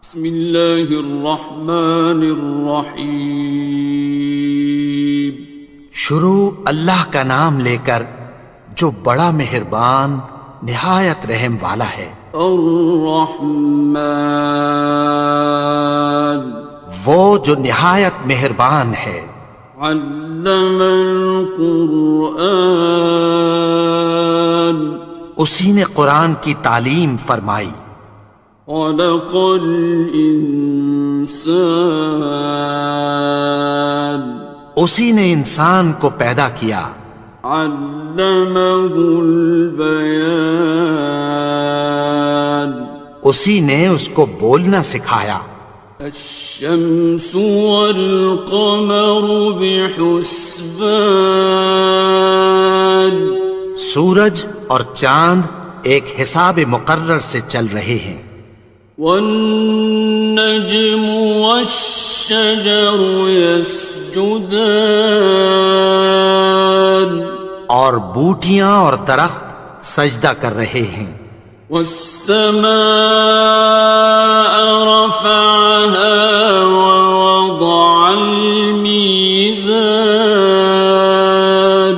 بسم اللہ الرحمن الرحیم۔ شروع اللہ کا نام لے کر جو بڑا مہربان نہایت رحم والا ہے۔ الرحمن، وہ جو نہایت مہربان ہے۔ علم القرآن، اسی نے قرآن کی تعلیم فرمائی۔ خلق الانسان، اسی نے انسان کو پیدا کیا۔ علمہ البیان، اسی نے اس کو بولنا سکھایا۔ الشمس والقمر بحسبان، سورج اور چاند ایک حساب مقرر سے چل رہے ہیں۔ والنجم والشجر يسجدان، اور بوٹیاں اور درخت سجدہ کر رہے ہیں۔ والسماء رفعها ووضع الميزان،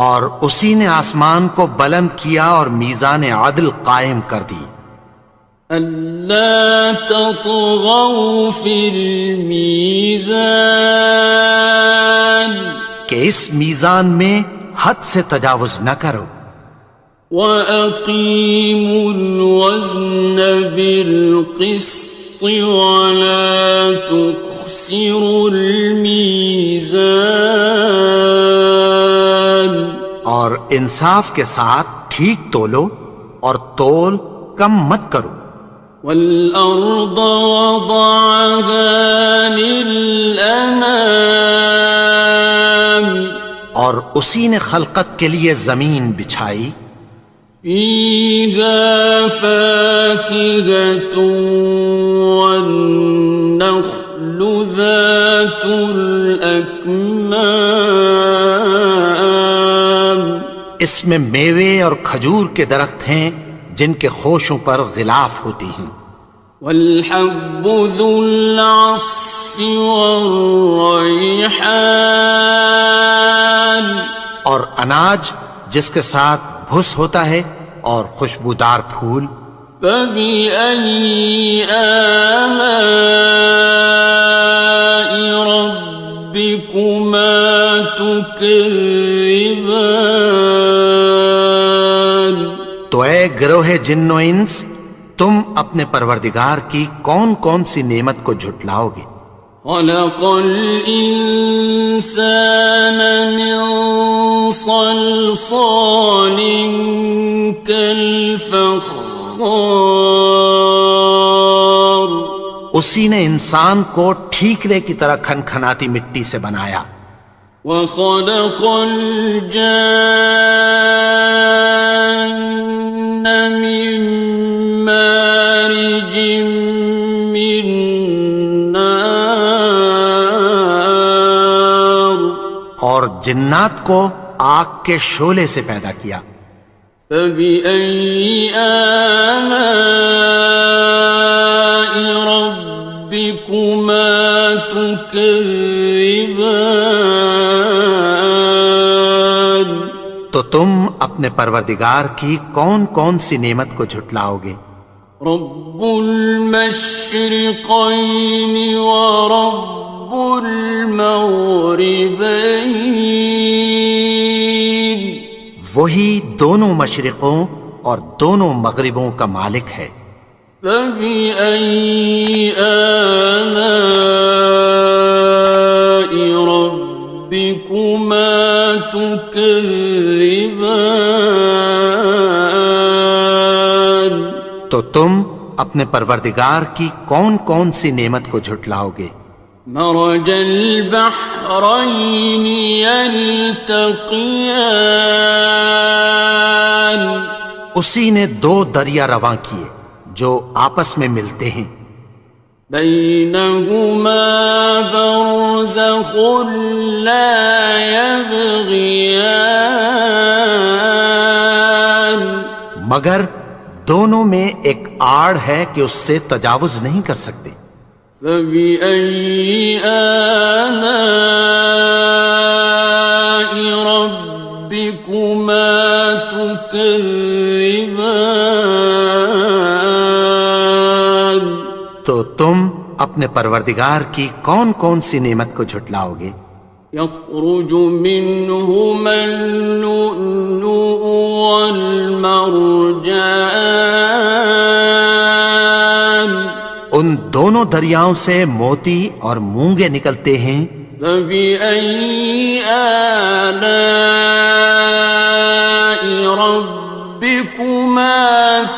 اور اسی نے آسمان کو بلند کیا اور میزان عدل قائم کر دی۔ ألا تطغوا في الميزان، کہ اس میزان میں حد سے تجاوز نہ کرو۔ وَأَقِيمُوا الْوَزْنَ بِالْقِسْطِ وَلَا تُخْسِرُوا الْمِيزَانَ، اور انصاف کے ساتھ ٹھیک تولو اور تول کم مت کرو۔ وَالْأَرْضَ وَضَعَهَا لِلْأَنَامِ، اور اسی نے خلقت کے لیے زمین بچھائی۔ فِيهَا فَاكِهَةٌ وَالنَّخْلُ ذَاتُ الْأَكْمَامِ، اس میں میوے اور کھجور کے درخت ہیں جن کے خوشوں پر غلاف ہوتی ہیں۔ وَالْحَبُّ ذُو الْعَصْفِ وَالرَّيْحَانِ، اور اناج جس کے ساتھ بھس ہوتا ہے اور خوشبودار پھول۔ فَبِأَيِّ آلَاءِ رَبِّكُمَا تُكَذِّبَانِ، تو اے گروہ جن و انس، تم اپنے پروردگار کی کون کون سی نعمت کو جھٹلاؤ گے؟ خَلَقَ الْإِنسَانَ مِنْ صَلْصَالٍ كَالْفَخَّارِ، اسی نے انسان کو ٹھیکرے کی طرح کھنکھناتی مٹی سے بنایا۔ وَخَلَقَ الْجَانَّ مِن مَّارِجٍ مِّن نَّارٍ، اور جنات کو آگ کے شعلے سے پیدا کیا۔ فَبِأَيِّ آلَاءِ رَبِّكُمَا تُكَذِّبَانِ، تو تم اپنے پروردگار کی کون کون سی نعمت کو جھٹلاؤ گے؟ رب المشرقین ورب المغربین، وہی دونوں مشرقوں اور دونوں مغربوں کا مالک ہے۔ فَبِأَيِّ آلَاءِ رَبِّكُمَا تُكَذِّبَانِ، تو تم اپنے پروردگار کی کون کون سی نعمت کو جھٹلاؤ گے؟ مرج البحرین یلتقیان، اسی نے دو دریا رواں کیے جو آپس میں ملتے ہیں۔ بینہما برزخ لا یبغیان، مگر دونوں میں ایک آڑ ہے کہ اس سے تجاوز نہیں کر سکتے۔ فبأي آلاء ربكما تكذبان؟ تو تم اپنے پروردگار کی کون کون سی نعمت کو جھٹلاؤ گے؟ يخرج منهما اللؤلؤ والمرجان، ان دونوں دریاؤں سے موتی اور مونگے نکلتے ہیں۔ فبأي آلاء ربكما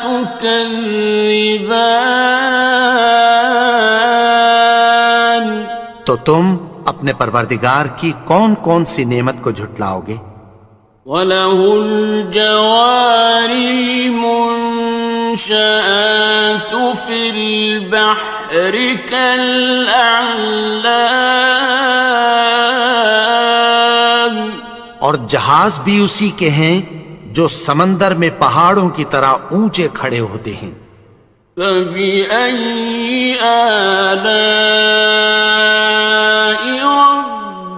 تكذبان؟ تو تم اپنے پروردگار کی کون کون سی نعمت کو جھٹلاؤ گے؟ وَلَهُ الْجَوَارِ الْمُنشَآتُ فِي الْبَحْرِ كَالْأَعْلَامِ، اور جہاز بھی اسی کے ہیں جو سمندر میں پہاڑوں کی طرح اونچے کھڑے ہوتے ہیں۔ فَبِأَيِّ آلَاءِ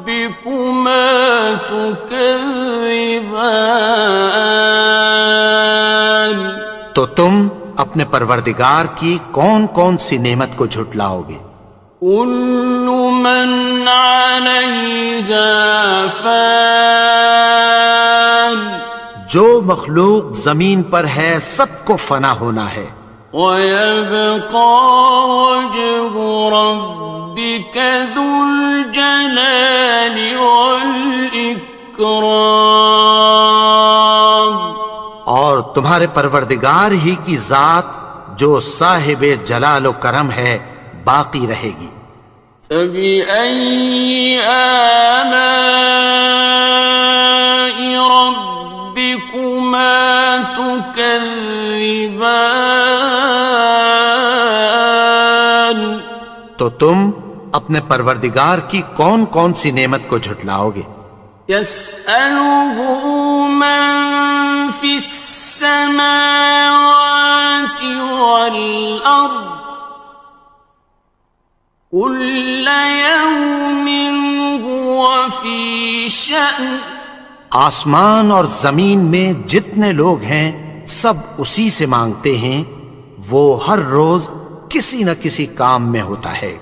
رَبِّكُمَا تُكَذِّبَانِ؟ تو تم اپنے پروردگار کی کون کون سی نعمت کو جھٹلاؤ گے؟ كُلُّ مَنْ عَلَيْهَا فَانٍ، جو مخلوق زمین پر ہے سب کو فنا ہونا ہے۔ وَيَبْقَى وَجْهُ رَبِّكَ ذُو الْجَلَالِ وَالْإِكْرَامِ، اور تمہارے پروردگار ہی کی ذات جو صاحب جلال و کرم ہے باقی رہے گی۔ فَبِأَيِّ آلَاءِ رَبِّكُمَا تُكَذِّبَانِ؟ تو تم اپنے پروردگار کی کون کون سی نعمت کو جھٹلاؤ گے؟ يَسْأَلُهُ مَن فِي السَّمَاوَاتِ وَالْأَرْضِ كُلَّ يَوْمٍ هُوَ فِي شَأْنٍ، آسمان اور زمین میں جتنے لوگ ہیں سب اسی سے مانگتے ہیں، وہ ہر روز کسی نہ کسی کام میں ہوتا ہے۔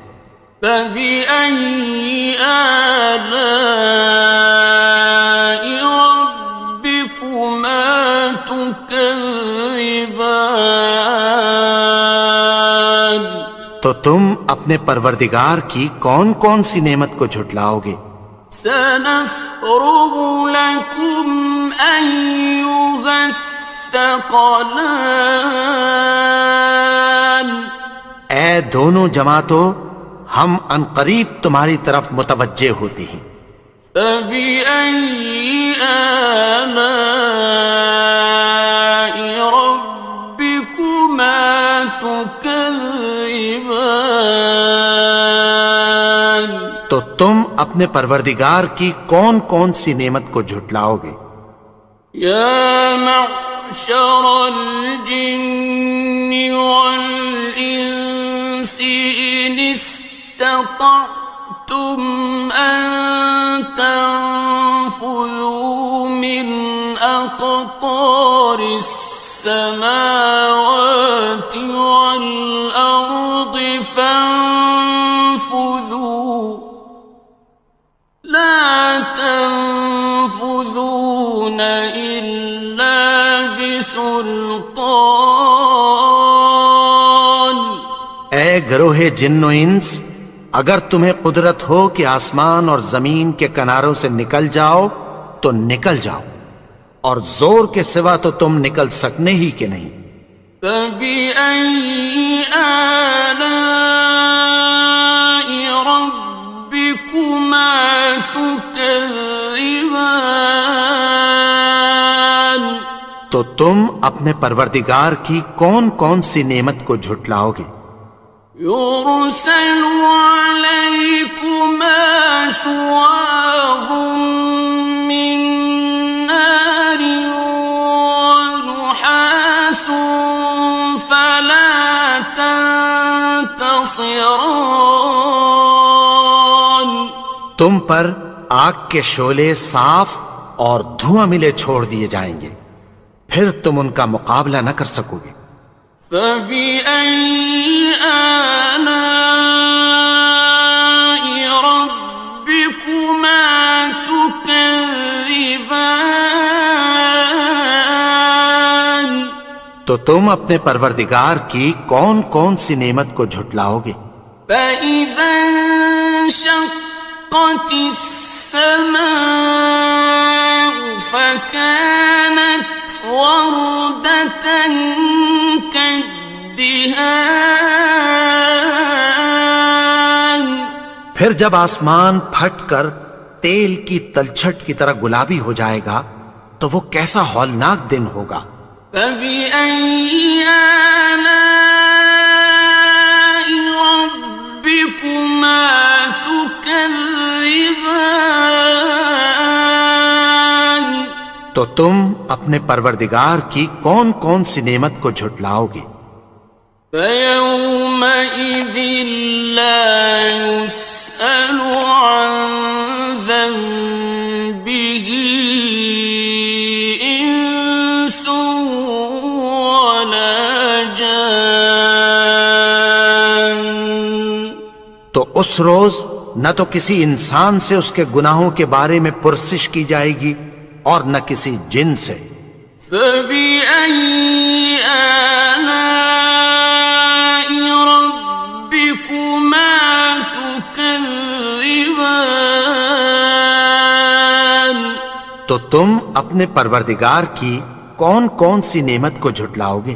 فَبِأَيِّ آلَاءِ رَبِّكُمَا تُكَذِّبَانِ؟ تو تم اپنے پروردگار کی کون کون سی نعمت کو جھٹلاؤ گے؟ سَنَفْرُغُ لَكُمْ أَيُّهَ الثَّقَلَانِ، اے دونوں جماعتوں، ہم عنقریب تمہاری طرف متوجہ ہوتے ہیں۔ فَبِأَيِّ آلَاءِ رَبِّكُمَا تُكَذِّبَانِ؟ تو تم اپنے پروردگار کی کون کون سی نعمت کو جھٹلاؤ گے؟ يَا مَعْشَرَ الْجِنِّ وَالْإِنسِ إِنِ اسْتَطَعْتُمْ أَن تَنفُذُوا مِنْ أَقْطَارِ السَّمَاوَاتِ وَالْأَرْضِ فَانفُذُوا لَا تَنفُذُونَ إِلَّا بِسُلْطَانٍ۔ اے گروہ جن و انس، اگر تمہیں قدرت ہو کہ آسمان اور زمین کے کناروں سے نکل جاؤ تو نکل جاؤ، اور زور کے سوا تو تم نکل سکنے ہی کہ نہیں۔ فَبِأَيِّ آلَاءِ رَبِّكُمَا تُكَذِّبَانِ؟ تو تم اپنے پروردگار کی کون کون سی نعمت کو جھٹلاؤ گے؟ يُرْسَلُ عَلَيْكُمَا شُوَاظٌ مِّن نَّارٍ وَنُحَاسٌ فَلَا ينتصران تم پر آگ کے شعلے صاف اور دھواں ملے چھوڑ دیے جائیں گے، پھر تم ان کا مقابلہ نہ کر سکو گے۔ فبأي آلاء ربكما تكذبان تو تم اپنے پروردگار کی کون کون سی نعمت کو جھٹلاؤ گے؟ فإذا انشقت السماء فكانت وردة كالدهان پھر جب آسمان پھٹ کر تیل کی تلچھٹ کی طرح گلابی ہو جائے گا تو وہ کیسا ہولناک دن ہوگا۔ فبأي آلاء ربكما تكذبان تو تم اپنے پروردگار کی کون کون سی نعمت کو جھٹلاؤ گے؟ فيومئذ لا يسأل عن ذنبه إنس ولا جان تو اس روز نہ تو کسی انسان سے اس کے گناہوں کے بارے میں پرسش کی جائے گی اور نہ کسی جن سے۔ فبأي آلاء ربكما تكذبان تو تم اپنے پروردگار کی کون کون سی نعمت کو جھٹلاؤ گے؟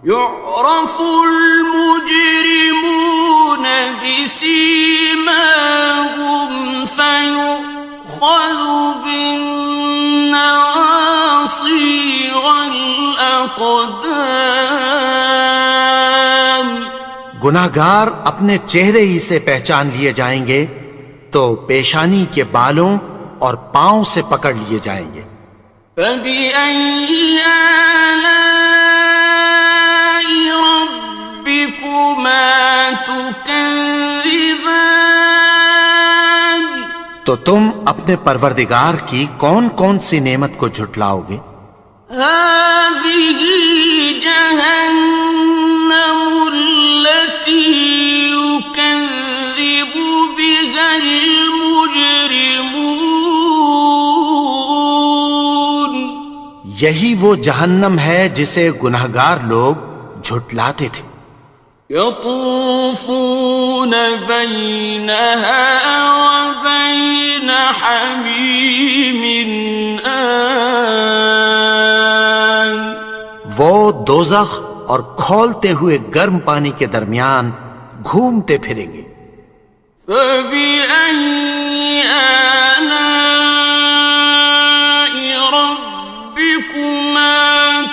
يعرف المجرمون بسيماهم فيؤخذ بالنواصي والأقدام گناہگار اپنے چہرے ہی سے پہچان لیے جائیں گے تو پیشانی کے بالوں اور پاؤں سے پکڑ لیے جائیں گے۔ فبأي آلاء ربكما تكذبان تو تم اپنے پروردگار کی کون کون سی نعمت کو جھٹلاؤ گے؟ هذه جهنم التي يكذب بها المجرمون یہی وہ جہنم ہے جسے گناہگار لوگ جھٹلاتے تھے۔ يطوفون بينها وبين حميم آن وہ دوزخ اور کھولتے ہوئے گرم پانی کے درمیان گھومتے پھریں گے۔ فبأي آلاء ربكما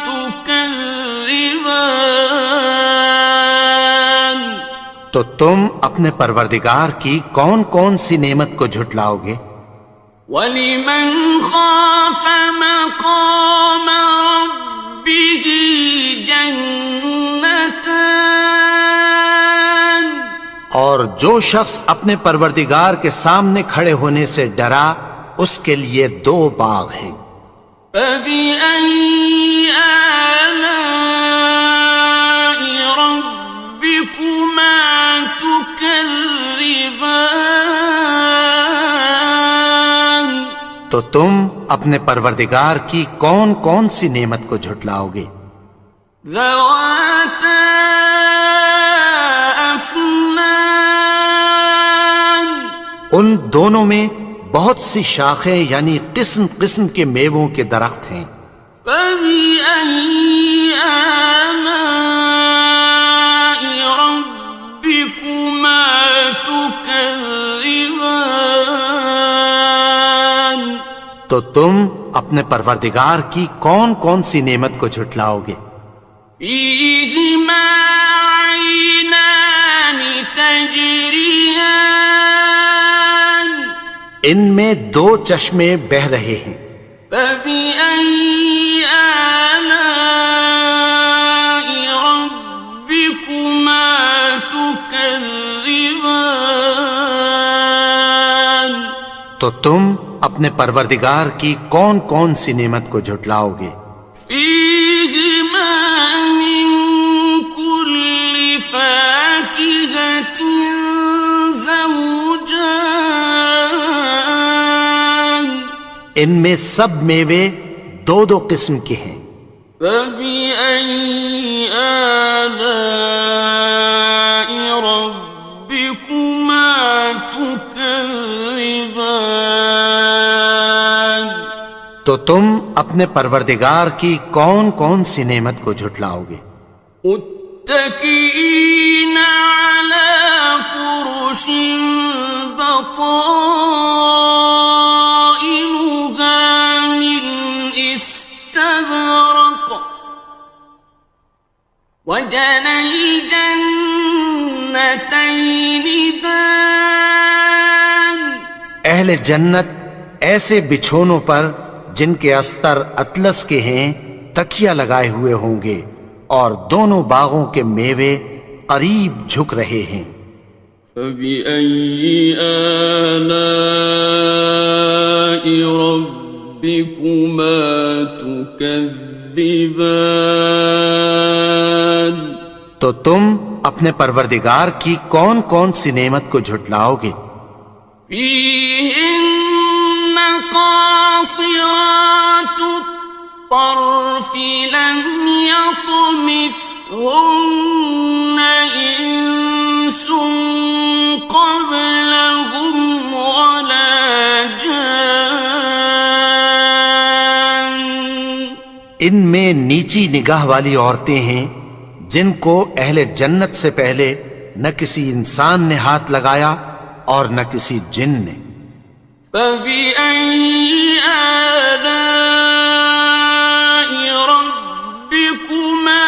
تكذبان تو تم اپنے پروردگار کی کون کون سی نعمت کو جھٹلاؤ گے؟ وَلِمَنْ خَافَ مَقَامَ رَبِّهِ جَنَّتَانِ اور جو شخص اپنے پروردگار کے سامنے کھڑے ہونے سے ڈرا اس کے لیے دو باغ ہیں۔ فَبِأَيِّ آلَاءِ رَبِّكُمَا تُكَذِّبَانِ تو تم اپنے پروردگار کی کون کون سی نعمت کو جھٹلاؤ گے؟ ذَوَاتَا أَفْنَانٍ ان دونوں میں بہت سی شاخیں یعنی قسم قسم کے میووں کے درخت ہیں۔ فَبِأَيِّ آلَاءِ رَبِّكُمَا تُكَذِّبَانِ تو تم اپنے پروردگار کی کون کون سی نعمت کو جھٹلاؤ گے؟ فِيهِمَا عَيْنَانِ تَجْرِيَانِ ان میں دو چشمے بہہ رہے ہیں۔ فَبِأَيِّ آلَاءِ رَبِّكُمَا تُكَذِّبَانِ تكذبان تو تم اپنے پروردگار کی کون کون سی نعمت کو جھٹلاؤ گے؟ فيهما من كل فاكهة زوجان ان میں سب میوے دو دو قسم کے ہیں۔ فبأي آلاء ربكما تكذبان تو تم اپنے پروردگار کی کون کون سی نعمت کو جھٹلاؤ گے؟ متكئين على فرش بطائنها من استبرق وجنى الجنتين دان اہل جنت ایسے بچھونوں پر جن کے استر اطلس کے ہیں تکیہ لگائے ہوئے ہوں گے، اور دونوں باغوں کے میوے قریب جھک رہے ہیں۔ فبأي آلاء ربكما تكذبان تو تم اپنے پروردگار کی کون کون سی نعمت کو جھٹلاؤ گے؟ فيهن قاصرات الطرف لم يطمثهن إنس قبلهم ولا جان ان میں نیچی نگاہ والی عورتیں ہیں جن کو اہل جنت سے پہلے نہ کسی انسان نے ہاتھ لگایا اور نہ کسی جن نے۔ فبأي آلاء ربكما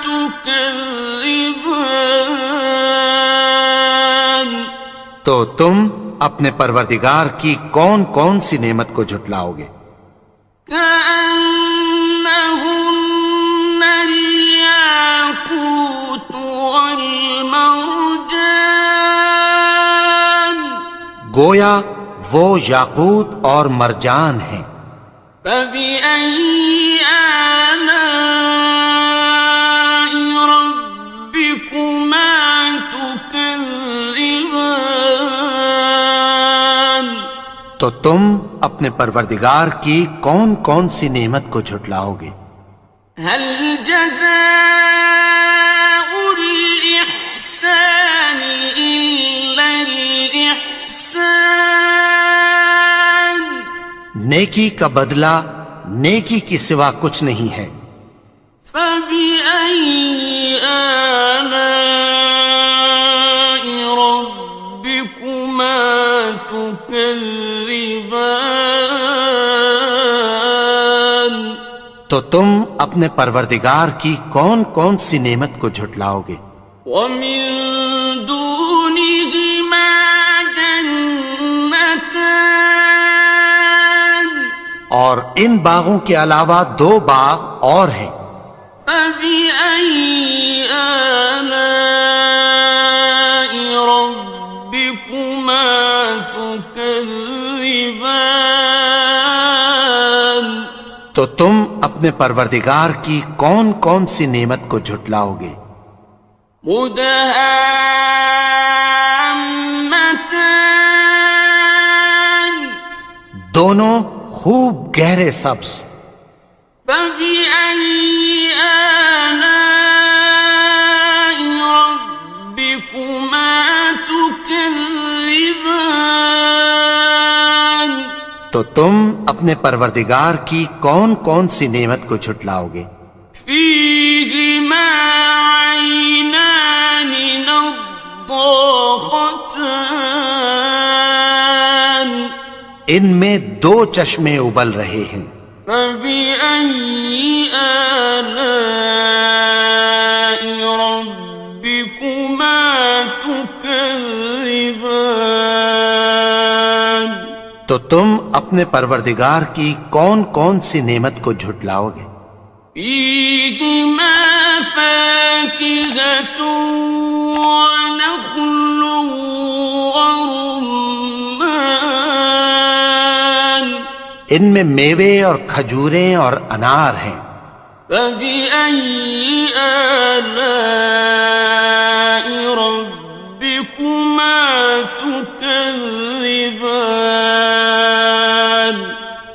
تكذبان تو تم اپنے پروردگار کی کون کون سی نعمت کو جھٹلاؤ گے؟ كأنهن الياقوت والمرجان گویا وہ یاقوت اور مرجان ہیں۔ فبأي آلاء ربكما تكذبان تو تم اپنے پروردگار کی کون کون سی نعمت کو جھٹلاؤ گے؟ هل جزاء الإحسان إلا الإحسان نیکی کا بدلہ نیکی کی سوا کچھ نہیں ہے۔ فبأي آلاء ربكما تكذبان تو تم اپنے پروردگار کی کون کون سی نعمت کو جھٹلاؤ گے؟ ومن دونهما جنتان اور ان باغوں کے علاوہ دو باغ اور ہیں۔ فبأي آلاء ربكما تكذبان تو تم اپنے پروردگار کی کون کون سی نعمت کو جھٹلاؤ گے؟ مدهامتان دونوں خوب گہرے سبز۔ فبأي آلاء ربكما تكذبان تو تم اپنے پروردگار کی کون کون سی نعمت کو جھٹلاؤ گے؟ فيهما عينان نضاختان ان میں دو چشمے ابل رہے ہیں۔ فبأي آلاء ربكما تكذبان تو تم اپنے پروردگار کی کون کون سی نعمت کو جھٹلاؤ گے؟ فيهما فاكهة ونخل ورمان ان میں میوے اور کھجوریں اور انار ہیں. فبأي آلاء ربكما تكذبان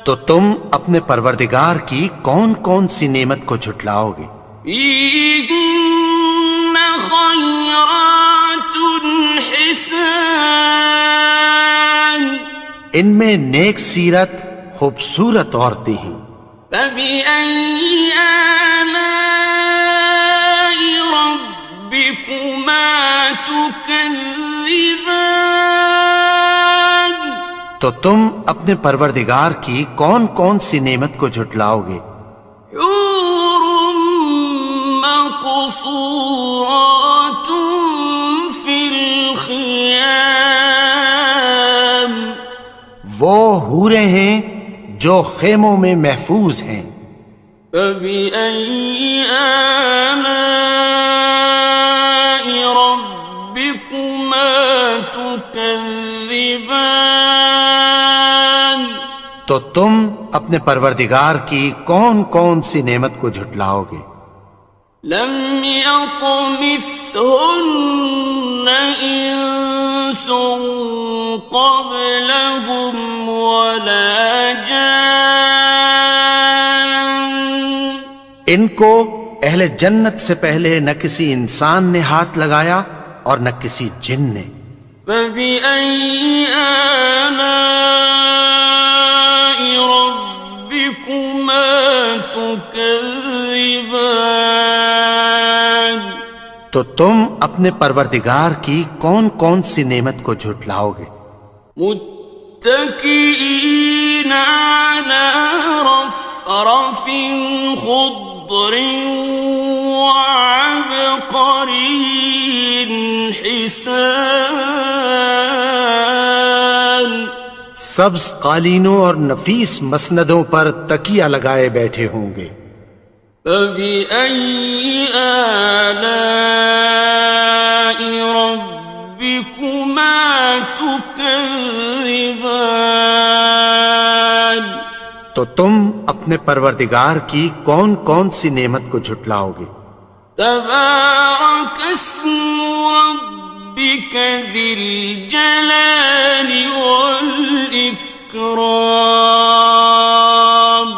تو تم اپنے پروردگار کی کون کون سی نعمت کو جھٹلاؤ گے؟ فيهن خيرات حسان ان میں نیک سیرت خوبصورت عورتیں ہیں. فبأي آلاء ربكما تكذبان تو تم اپنے پروردگار کی کون کون سی نعمت کو جھٹلاؤ گے؟ حور مقصورات في الخيام وہ حوریں ہیں جو خیموں میں محفوظ ہیں. فبأي آلاء ربكما تكذبان تو تم اپنے پروردگار کی کون کون سی نعمت کو جھٹلاؤ گے؟ لم يطمثهن إنس قبلهم ولا جان ان کو اہل جنت سے پہلے نہ کسی انسان نے ہاتھ لگایا اور نہ کسی جن نے. فبأي آلاء ربكما تكذبان تو تم اپنے پروردگار کی کون کون سی نعمت کو جھٹلاؤ گے؟ متكئين على رفرف خضر وعبقري حسان سبز قالینوں اور نفیس مسندوں پر تکیہ لگائے بیٹھے ہوں گے. فبأي آلاء ربكما تكذبان تو تم اپنے پروردگار کی کون کون سی نعمت کو جھٹلاؤ گے؟ تبارك اسم ربك ذي الجلال والإكرام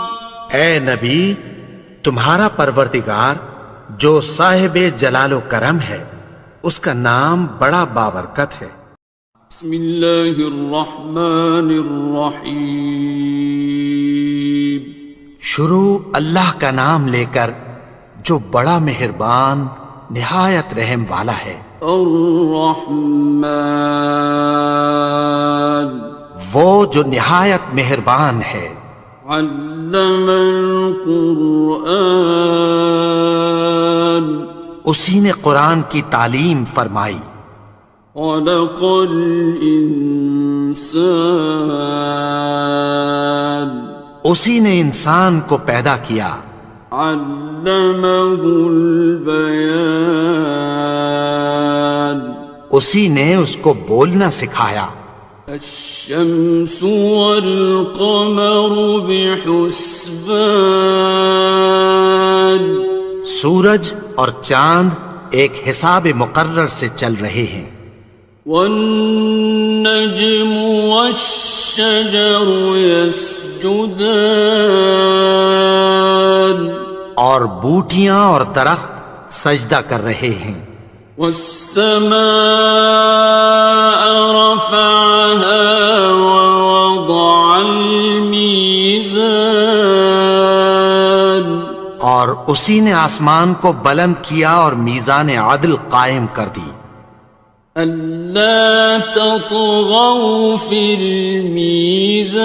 اے نبی، تمہارا پروردگار جو صاحب جلال و کرم ہے اس کا نام بڑا بابرکت ہے. بسم اللہ الرحمن الرحیم شروع اللہ کا نام لے کر جو بڑا مہربان نہایت رحم والا ہے. الرحمن وہ جو نہایت مہربان ہے. علم القرآن اسی نے قرآن کی تعلیم فرمائی. خلق الانسان اسی نے انسان کو پیدا کیا. علمہ البیان اسی نے اس کو بولنا سکھایا. الشمس والقمر بحسبان سورج اور چاند ایک حساب مقرر سے چل رہے ہیں. والنجم والشجر يسجدان اور بوٹیاں اور درخت سجدہ کر رہے ہیں. والسماء رفعها ووضع الميزان اور اسی نے آسمان کو بلند کیا اور میزان عدل قائم کر دی. ألا تطغوا في الميزان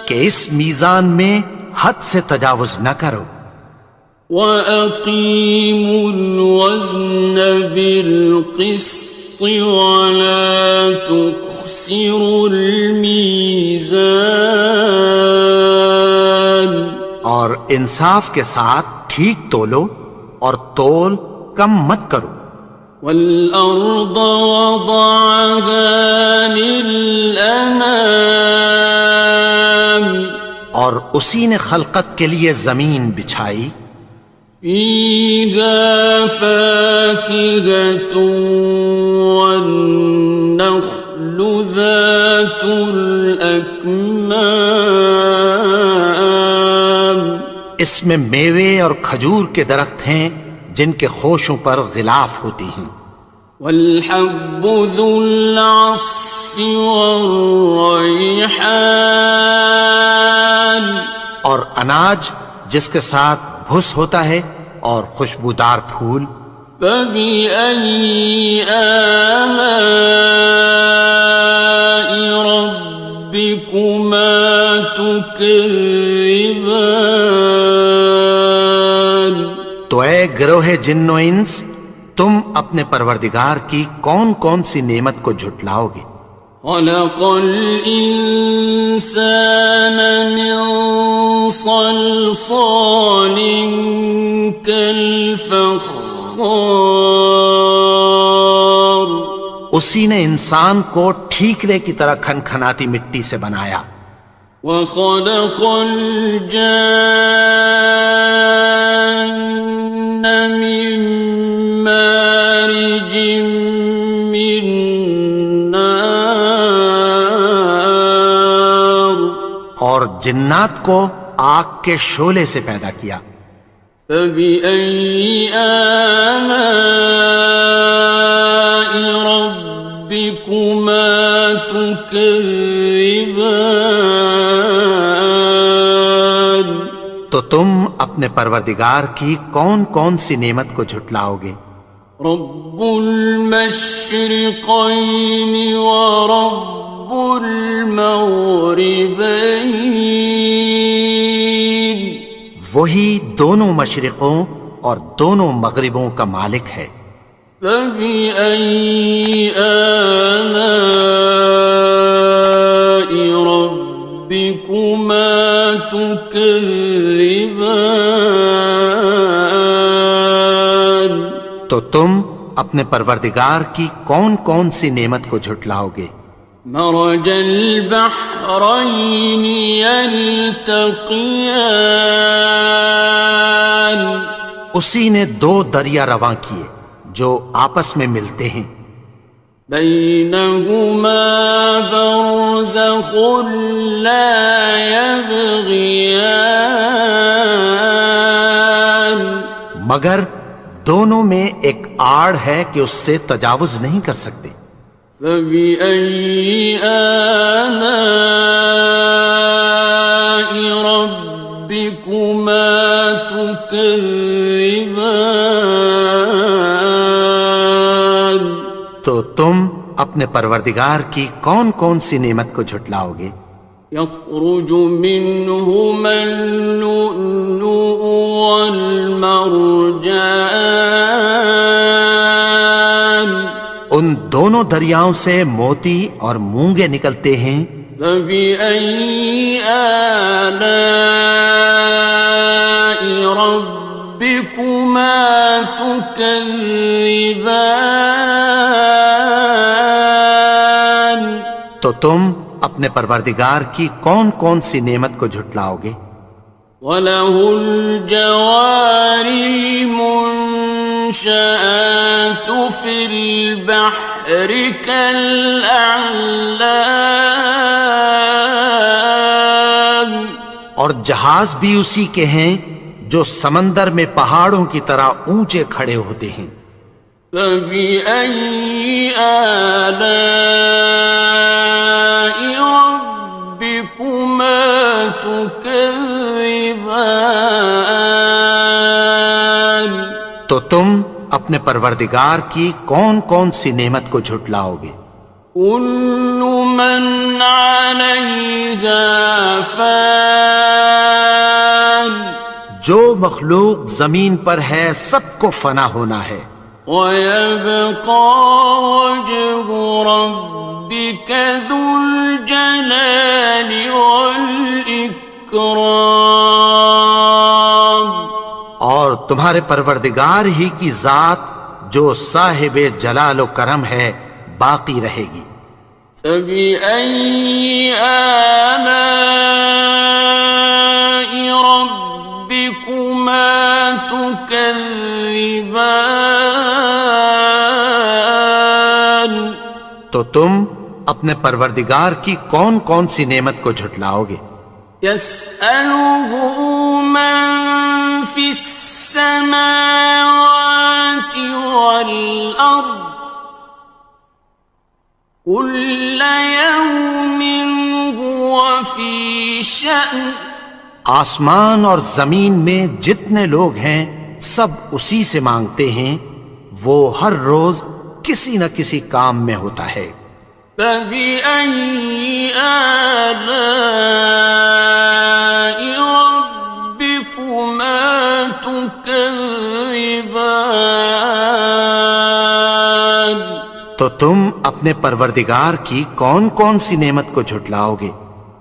کہ اس میزان میں حد سے تجاوز نہ کرو. وَأَقِيمُوا الْوَزْنَ بِالْقِسْطِ وَلَا تُخْسِرُوا الْمِيزَانَ اور انصاف کے ساتھ ٹھیک تولو اور تول کم مت کرو. والأرض وضعها للأنام اور اسی نے خلقت کے لیے زمین بچھائی. فيها فاكهة والنخل ذات الأكمام اس میں میوے اور کھجور کے درخت ہیں جن کے خوشوں پر غلاف ہوتی ہیں. والحب ذو العصف والريحان اور اناج جس کے ساتھ بھس ہوتا ہے اور خوشبودار پھول. فبأي آلاء ربكما تكذبان تو اے گروہ جن و انس، تم اپنے پروردگار کی کون کون سی نعمت کو جھٹلاؤ گے؟ خلق الإنسان من صلصال كالفخار اسی نے انسان کو ٹھیکرے کی طرح کھنکھناتی مٹی سے بنایا. وخلق الجان من مارج من نار اور جنات کو آگ کے شعلے سے پیدا کیا. فبأي آلاء ربكما تكذبان تو تم اپنے پروردگار کی کون کون سی نعمت کو جھٹلاؤ گے؟ رب المشرقين ورب المغربين وہی دونوں مشرقوں اور دونوں مغربوں کا مالک ہے. فبأي آلاء ربكما تكذبان تو تم اپنے پروردگار کی کون کون سی نعمت کو جھٹلاؤ گے؟ مرج البحرين يلتقيان اسی نے دو دریا رواں کیے جو آپس میں ملتے ہیں. بينهما برزخ لا يبغيان مگر دونوں میں ایک آڑ ہے کہ اس سے تجاوز نہیں کر سکتے. فبأي آلاء ربكما تكذبان تو تم اپنے پروردگار کی کون کون سی نعمت کو جھٹلاؤ گے؟ يخرج منهما اللؤلؤ والمرجان ان دونوں دریاؤں سے موتی اور مونگے نکلتے ہیں. فبأي آلاء ربكما تكذبان تو تم اپنے پروردگار کی کون کون سی نعمت کو جھٹلاؤ گے؟ وَلَهُ الْجَوَارِ الْمُنشَآتُ فِي الْبَحْرِ كَالْأَعْلَامِ اور جہاز بھی اسی کے ہیں جو سمندر میں پہاڑوں کی طرح اونچے کھڑے ہوتے ہیں. فَبِأَيِّ آلَاءِ رَبِّكُمَا تُكَذِّبَانِ تو تم اپنے پروردگار کی کون کون سی نعمت کو جھٹلاؤ گے؟ كُلُّ مَنْ عَلَيْهَا فَانٍ جو مخلوق زمین پر ہے سب کو فنا ہونا ہے. وَيَبْقَى وَجْهُ رَبِّكَ ذُو الْجَلَالِ وَالْإِكْرَامِ اور تمہارے پروردگار ہی کی ذات جو صاحب جلال و کرم ہے باقی رہے گی۔ فَبِأَيِّ آلَاءِ رَبِّكُمَا تُكَذِّبَانِ؟ تو تم اپنے پروردگار کی کون کون سی نعمت کو جھٹلاؤ گے؟ يَسْأَلُهُ مَن فِي السَّمَاوَاتِ وَالْأَرْضِ كُلَّ يَوْمٍ هُوَ فِي شَأْنٍ۔ آسمان اور زمین میں جتنے لوگ ہیں سب اسی سے مانگتے ہیں، وہ ہر روز کسی نہ کسی کام میں ہوتا ہے۔ فَبِأَيِّ آلَاءِ رَبِّكُمَا تُكَذِّبَانِ؟ تو تم اپنے پروردگار کی کون کون سی نعمت کو جھٹلاؤ گے؟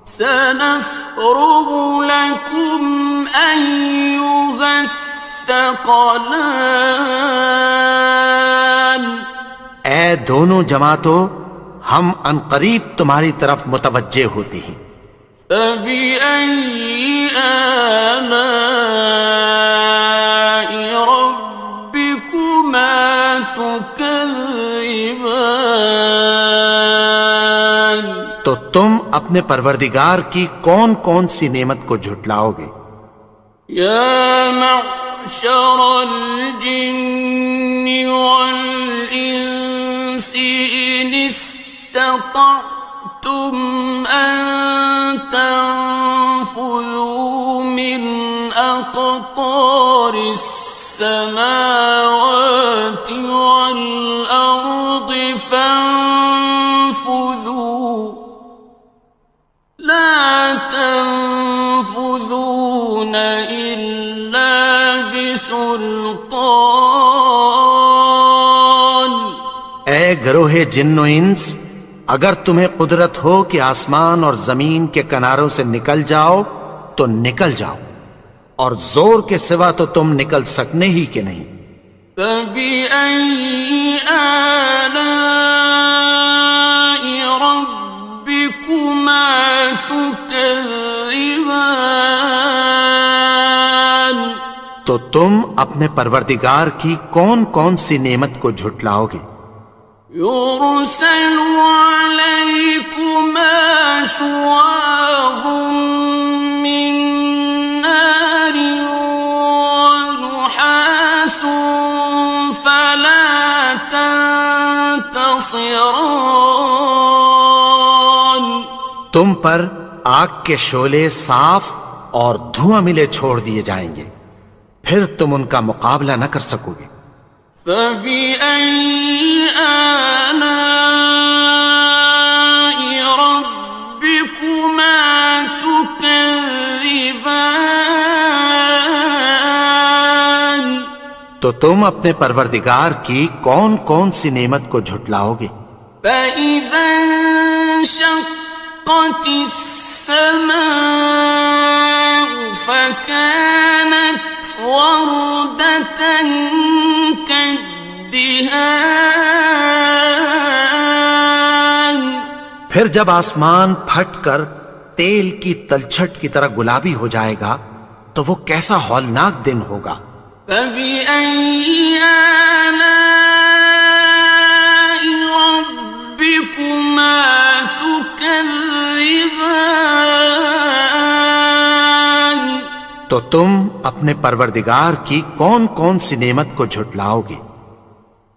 سَنَفْرُغُ لَكُمْ أَيُّهَ الثَّقَلَانِ۔ اے دونوں جماعتوں، ہم عنقریب تمہاری طرف متوجہ ہوتے ہیں۔ فَبِأَيِّ آلَاءِ رَبِّكُمَا تُكَذِّبَانِ؟ تو تم اپنے پروردگار کی کون کون سی نعمت کو جھٹلاؤ گے؟ یا معشر الجن والانس ان استطعتم ان تنفذوا من اقطار السماوات والارض فانفذوا لا تنفذون إلا بسلطان۔ اے گروہ جن و انس، اگر تمہیں قدرت ہو کہ آسمان اور زمین کے کناروں سے نکل جاؤ تو نکل جاؤ، اور زور کے سوا تو تم نکل سکنے ہی کہ نہیں۔ فَبِأَيِّ آلَاءِ رَبِّكُمَا تُكَذِّبَانِ؟ تو تم اپنے پروردگار کی کون کون سی نعمت کو جھٹلاؤ گے؟ يُرْسَلُ عَلَيْكُمَا شُوَاظٌ مِّن نَّارٍ وَنُحَاسٌ فَلَا تَنتَصِرَانِ۔ تم پر آگ کے شعلے صاف اور دھواں ملے چھوڑ دیے جائیں گے، پھر تم ان کا مقابلہ نہ کر سکو گے۔ فَبِأَيِّ آلَاءِ رَبِّكُمَا تُكَذِّبَانِ؟ تو تم اپنے پروردگار کی کون کون سی نعمت کو جھٹلاؤ گے؟ فَإِذَا انشَقَّتِ السَّمَاءُ فَكَانَتْ وَرْدَةً كَالدِّهَانِ؟ پھر جب آسمان پھٹ کر تیل کی تلچھٹ کی طرح گلابی ہو جائے گا تو وہ کیسا ہولناک دن ہوگا۔ فَبِأَيِّ آلَاءِ رَبِّكُمَا تُكَذِّبَانِ؟ تو تم اپنے پروردگار کی کون کون سی نعمت کو جھٹلاؤ گے؟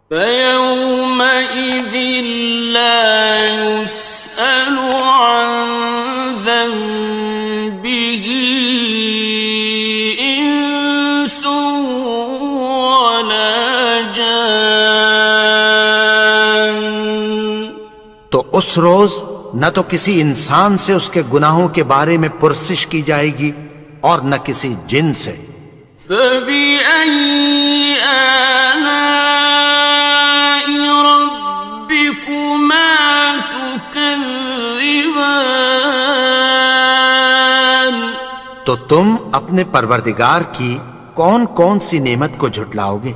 فَيَوْمَئِذٍ لَا يُسْأَلُ عَن ذَنبِهِ إِنسٌ وَلَا جَانٌّ۔ تو اس روز نہ تو کسی انسان سے اس کے گناہوں کے بارے میں پرسش کی جائے گی اور نہ کسی جن سے۔ فَبِأَيِّ آلَاءِ رَبِّكُمَا تُكَذِّبَانِ؟ تو تم اپنے پروردگار کی کون کون سی نعمت کو جھٹلاؤ گے؟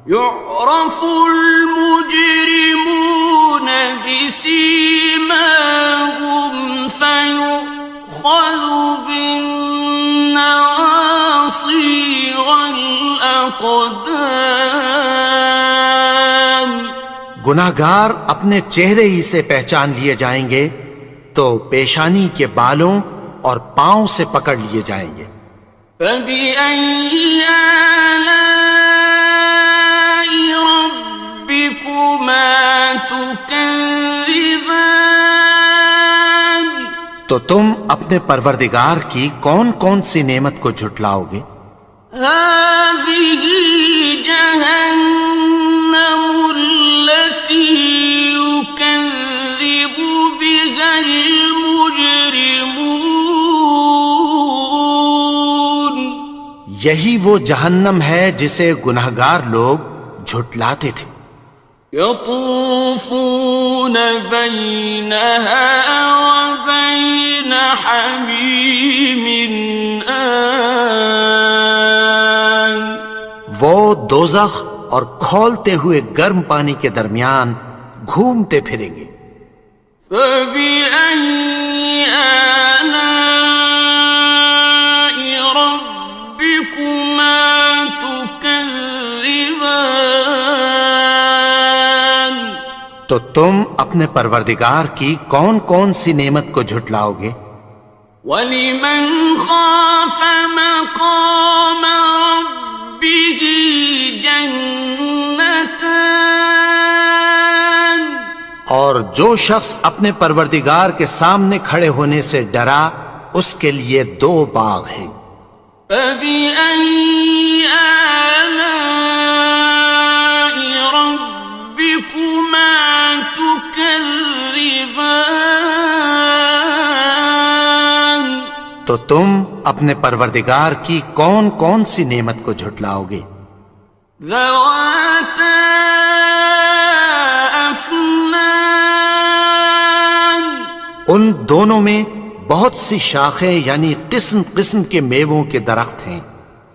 يعرف المجرمون بسيماهم فيؤخذ بالنواصي والأقدام. گناہگار اپنے چہرے ہی سے پہچان لیے جائیں گے تو پیشانی کے بالوں اور پاؤں سے پکڑ لیے جائیں گے. فَبِأَيِّ آلَاءِ رَبِّكُمَا تُكَذِّبَانِ. تو تم اپنے پروردگار کی کون کون سی نعمت کو جھٹلاؤ گے؟ هَٰذِهِ جَهَنَّمُ الَّتِي يُكَذِّبُ بِهَا الْمُجْرِمُونَ. یہی وہ جہنم ہے جسے گناہگار لوگ جھٹلاتے تھے. يطوفون بينها وبين حميم آن. وہ دوزخ اور کھولتے ہوئے گرم پانی کے درمیان گھومتے پھریں گے. فبأي آلاء ربكما تكذبان. تو تم اپنے پروردگار کی کون کون سی نعمت کو جھٹلاؤ گے؟ وَلِمَنْ خَافَ مَقَامَ رَبِّهِ جَنَّتَانِ. اور جو شخص اپنے پروردگار کے سامنے کھڑے ہونے سے ڈرا اس کے لیے 2 باغ ہیں. فَبِأَيِّ آلَاءِ رَبِّكُمَا تُكَذِّبَانِ. تو تم اپنے پروردگار کی کون کون سی نعمت کو جھٹلاؤ گے؟ ذَوَاتَا أَفْنَانٍ. ان دونوں میں بہت سی شاخیں یعنی قسم قسم کے میووں کے درخت ہیں.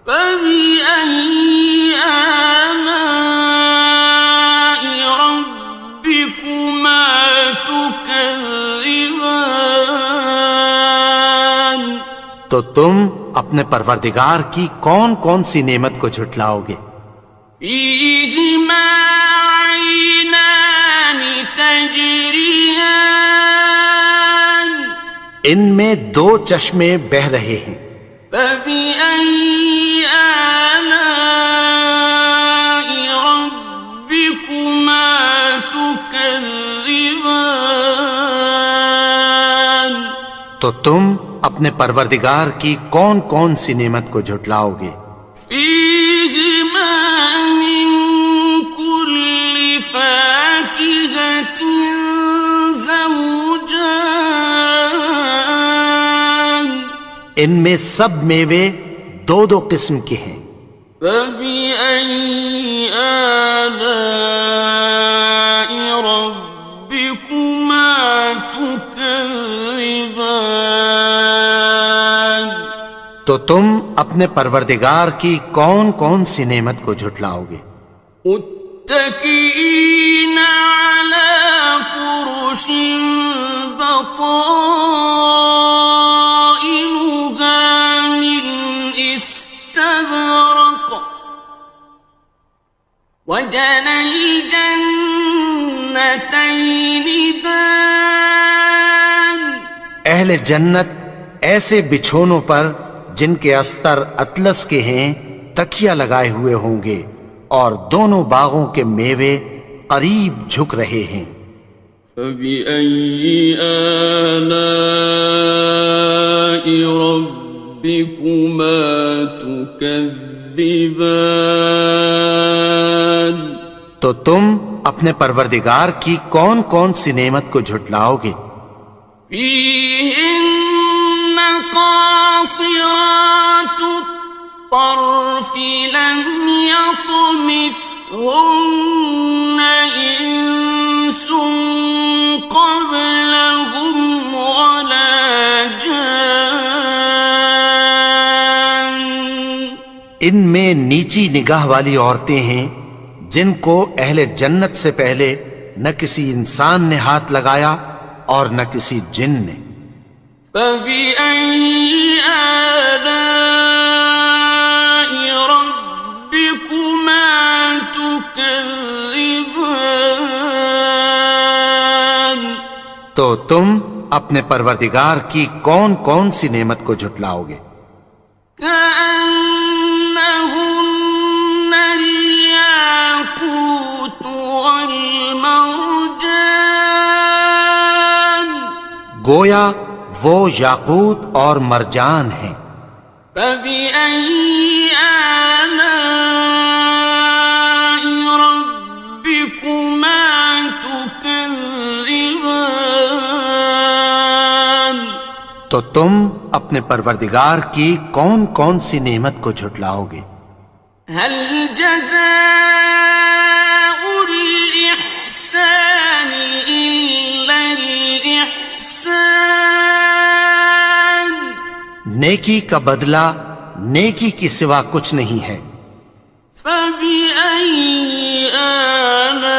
فَبِأَيِّ آلَاءِ رَبِّكُمَا تُكَذِّبَانِ. تو تم اپنے پروردگار کی کون کون سی نعمت کو جھٹلاؤ گے؟ فِيهِمَا عَيْنَانِ تَجْرِيَانِ. ان میں 2 چشمے بہہ رہے ہیں. فَبِأَيِّ آلَاءِ رَبِّكُمَا تُكَذِّبَانِ. تو تم اپنے پروردگار کی کون کون سی نعمت کو جھٹلاؤ گے؟ فِيهِمَا مِن كُلِّ فَاكِهَةٍ زَوْجَانِ. ان میں سب میوے 2 قسم کے ہیں. فَبِأَيِّ آلَاءِ رَبِّكُمَا تُكَذِّبَانِ. تو تم اپنے پروردگار کی کون کون سی نعمت کو جھٹلاؤ گے؟ متكئين على فرش بطائنها من استبرق وجنى الجنتين دان. اہل جنت ایسے بچھونوں پر جن کے استر اطلس کے ہیں تکیہ لگائے ہوئے ہوں گے اور دونوں باغوں کے میوے قریب جھک رہے ہیں. فَبِأَيِّ آلَاءِ رَبِّكُمَا تُكَذِّبَانِ. تو تم اپنے پروردگار کی کون کون سی نعمت کو جھٹلاؤ گے؟ فِيهِنَّ قَاصِرَاتُ الطَّرْفِ لَمْ يَطْمِثْهُنَّ إِنسٌ قَبْلَهُمْ وَلَا جَانٌّ. ان میں نیچی نگاہ والی عورتیں ہیں جن کو اہل جنت سے پہلے نہ کسی انسان نے ہاتھ لگایا اور نہ کسی جن نے. فَبِأَيِّ آلَاءِ رَبِّكُمَا تُكَذِّبَانِ تو تم اپنے پروردگار کی کون کون سی نعمت کو جھٹلاؤ گے؟ كأنهن الياقوت والمرجان گویا وہ یاقوت اور مرجان ہیں. فبأي آلاء ربكما تكذبان تو تم اپنے پروردگار کی کون کون سی نعمت کو جھٹلاؤ گے؟ هل جزاء الإحسان إلا الإحسان نیکی کا بدلہ نیکی کی سوا کچھ نہیں ہے. فبأي آلاء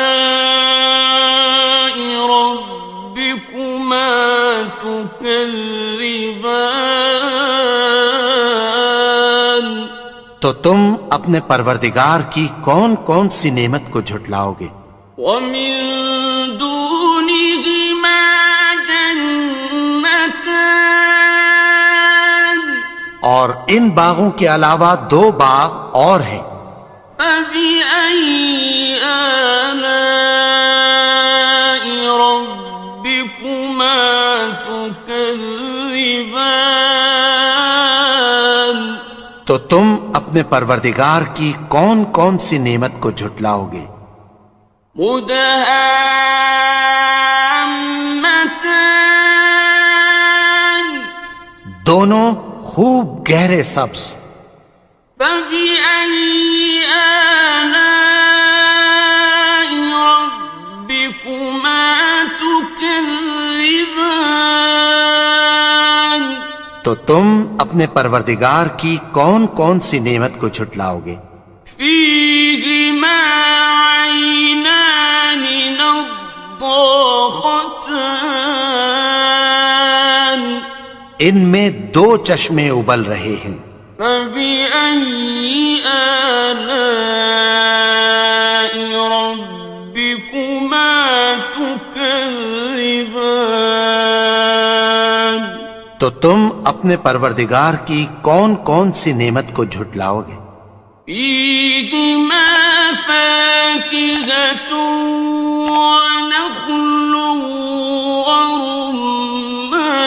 ربكما تكذبان تو تم اپنے پروردگار کی کون کون سی نعمت کو جھٹلاؤ گے؟ ومن دونهما جنتان اور ان باغوں کے علاوہ دو باغ اور ہیں. فبأي آلاء ربكما تكذبان تو تم اپنے پروردگار کی کون کون سی نعمت کو جھٹلاؤ گے؟ مدهامتان دونوں خوب گہرے سبز. فبأي آلاء ربكما تكذبان تو تم اپنے پروردگار کی کون کون سی نعمت کو جھٹلاؤ گے؟ فيهما عينان نضاختان ان میں دو چشمے ابل رہے ہیں. فبأي آلاء ربكما تكذبان تو تم اپنے پروردگار کی کون کون سی نعمت کو جھٹلاؤ گے؟ فيهما فاكهة ونخل ورمان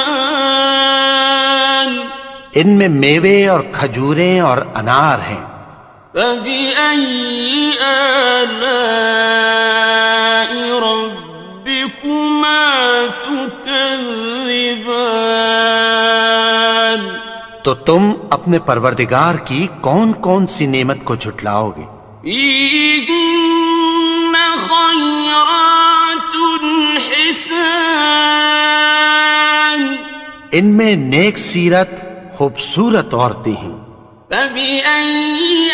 ان میں میوے اور کھجوریں اور انار ہیں. فبأي آلاء ربكما تكذبان تو تم اپنے پروردگار کی کون کون سی نعمت کو جھٹلاؤ گے؟ فيهن خيرات حسان ان میں نیک سیرت خوبصورت عورتیں ہیں. فبأي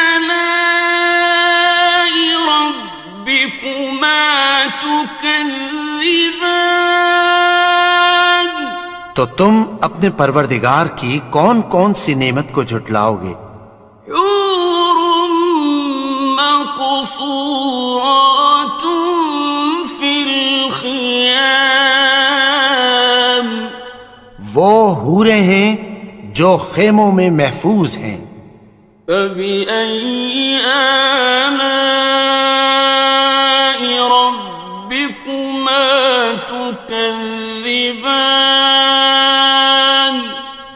آلاء ربكما تكذبان تو تم اپنے پروردگار کی کون کون سی نعمت کو جھٹلاؤ گے؟ حور مقصورات في الخيام وہ حوریں ہیں جو خیموں میں محفوظ ہیں. فبأي آلاء ربكما تكذبان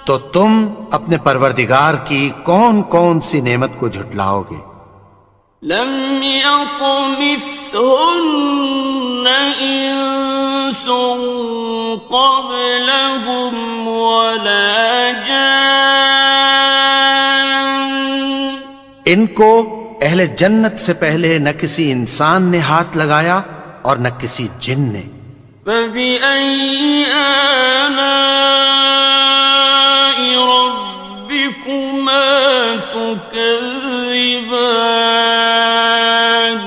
تو تم اپنے پروردگار کی کون کون سی نعمت کو جھٹلاؤ گے؟ لم يطمثهن إنس قبلهم ولا جان ان کو اہل جنت سے پہلے نہ کسی انسان نے ہاتھ لگایا اور نہ کسی جن نے. فبأي آلاء ربكما تكذبان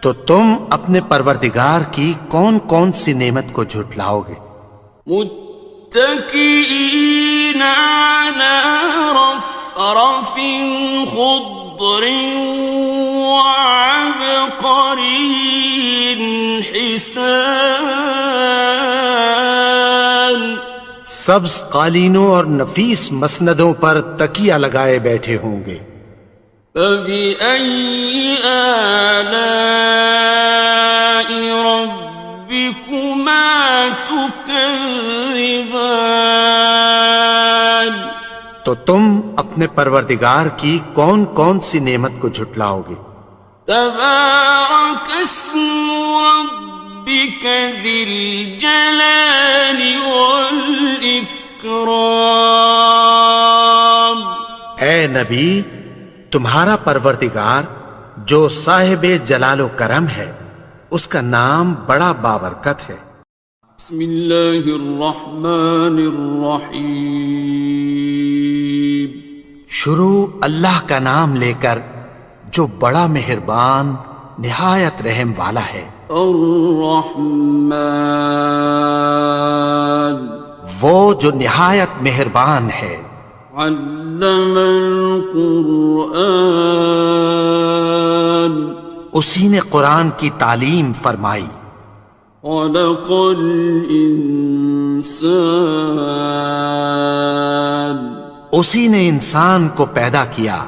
تو تم اپنے پروردگار کی کون کون سی نعمت کو جھٹلاؤ گے؟ متكئين على رفرف خضر وعبقري حسان سبز قالینوں اور نفیس مسندوں پر تکیہ لگائے بیٹھے ہوں گے۔ فبأي آلاء ربكما تكذبان تو تم اپنے پروردگار کی کون کون سی نعمت کو جھٹلاؤ گے؟ تبارك اسم ربك ذي الجلال والإكرام اے نبی، تمہارا پروردگار جو صاحب جلال و کرم ہے، اس کا نام بڑا بابرکت ہے۔ بسم اللہ الرحمن الرحیم شروع اللہ کا نام لے کر جو بڑا مہربان نہایت رحم والا ہے۔ الرحمن وہ جو نہایت مہربان ہے۔ علم القرآن اسی نے قرآن کی تعلیم فرمائی۔ خلق الانسان اسی نے انسان کو پیدا کیا۔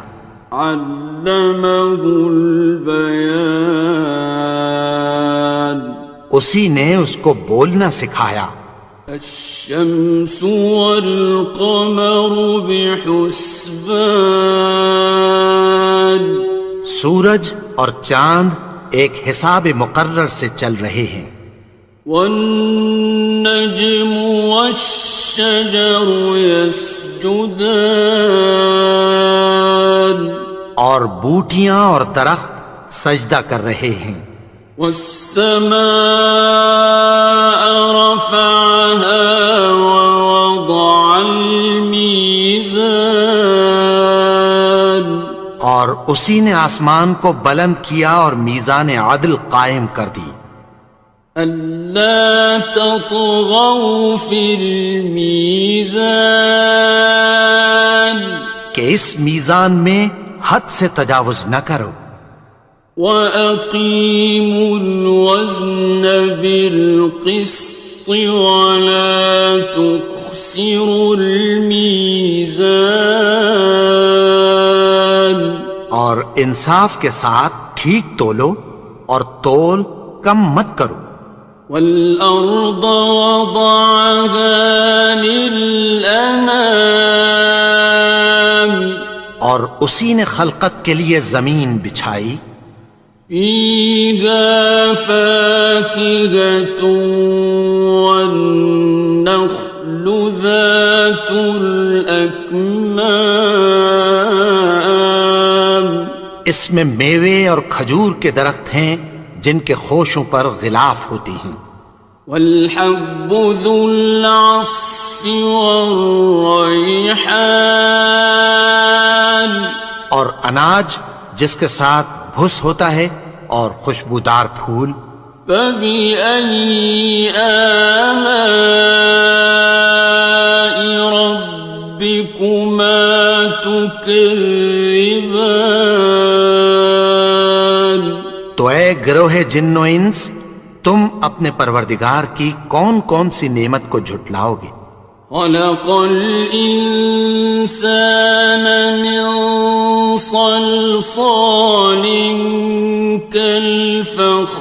علمہ البیان اسی نے اس کو بولنا سکھایا۔ الشمس والقمر بحسبان سورج اور چاند ایک حساب مقرر سے چل رہے ہیں۔ والنجم والشجر يسجدان اور بوٹیاں اور درخت سجدہ کر رہے ہیں۔ والسماء رفعها ووضع الميزان اور اسی نے آسمان کو بلند کیا اور میزان عدل قائم کر دی۔ ألا تطغوا في الميزان کہ اس میزان میں حد سے تجاوز نہ کرو۔ وَأَقِيمُوا الْوَزْنَ بِالْقِسْطِ وَلَا تُخْسِرُوا الْمِيزَانَ اور انصاف کے ساتھ ٹھیک تولو اور تول کم مت کرو۔ وَالْأَرْضَ وَضَعَهَا لِلْأَنَامِ اور اسی نے خلقت کے لیے زمین بچھائی۔ فِيهَا فَاكِهَةٌ وَالنَّخْلُ ذَاتُ الْأَكْمَامِ اس میں میوے اور کھجور کے درخت ہیں جن کے خوشوں پر غلاف ہوتی ہیں۔ وَالْحَبُّ ذُو الْعَصْفِ وَالرَّيْحَانِ اور اناج جس کے ساتھ بھس ہوتا ہے اور خوشبودار پھول۔ فَبِأَيِّ آلَاءِ رَبِّكُمَا تُكَذِّبَانِ تو اے گروہ جن و انس، تم اپنے پروردگار کی کون کون سی نعمت کو جھٹلاؤ گے؟ خلق الإنسان من صلصال كالفخار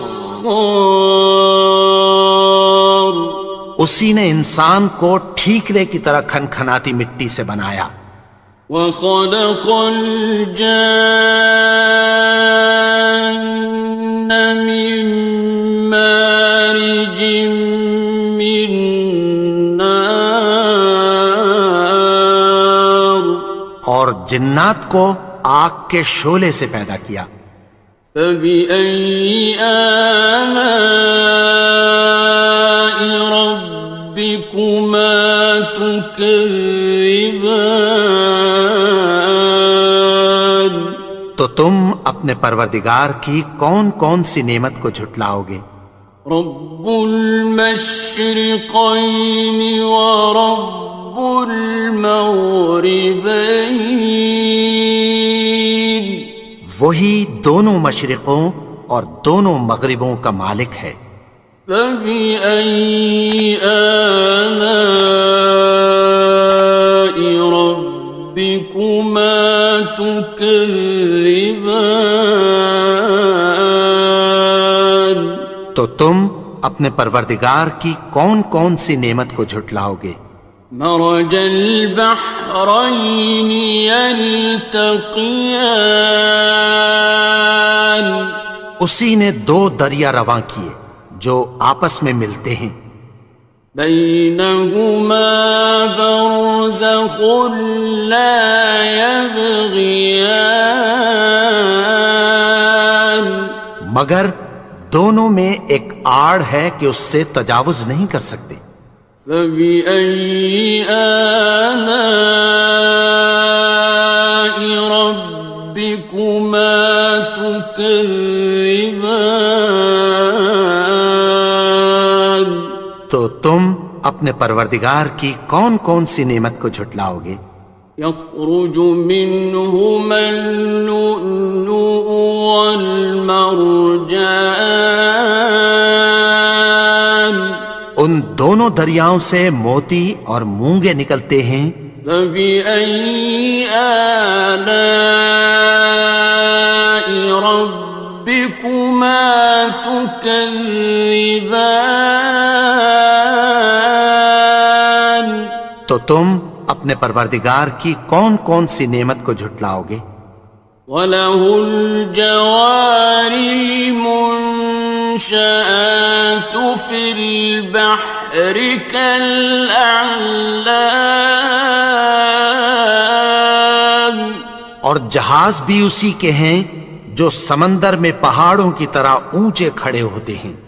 اسی نے انسان کو ٹھیکرے کی طرح کھنکھناتی مٹی سے بنایا۔ وخلق الجان من مارج من نار اور جنات کو آگ کے شعلے سے پیدا کیا۔ فبأي آلاء ربكما تكذبان تم اپنے پروردگار کی کون کون سی نعمت کو جھٹلاؤ گے؟ رب المشرقين ورب المغربين وہی دونوں مشرقوں اور دونوں مغربوں کا مالک ہے۔ فبأي آلاء ربكما تكذبان تو تم اپنے پروردگار کی کون کون سی نعمت کو جھٹلاؤ گے؟ مرج البحرين يلتقيان اسی نے دو دریا رواں کیے جو آپس میں ملتے ہیں، بينهما برزخ لا يبغيان مگر دونوں میں ایک آڑ ہے کہ اس سے تجاوز نہیں کر سکتے۔ فبأي آلاء ربكما تكذبان تو تم اپنے پروردگار کی کون کون سی نعمت کو جھٹلاؤ گے؟ يخرج منهما اللؤلؤ والمرجان ان دونوں دریاؤں سے موتی اور مونگے نکلتے ہیں۔ فبأي آلاء ربكما تكذبان تو تم اپنے پروردگار کی کون کون سی نعمت کو جھٹلاؤ گے؟ وَلَهُ الْجَوَارِ الْمُنشَآتُ فِي الْبَحْرِ كَالْأَعْلَامِ اور جہاز بھی اسی کے ہیں جو سمندر میں پہاڑوں کی طرح اونچے کھڑے ہوتے ہیں۔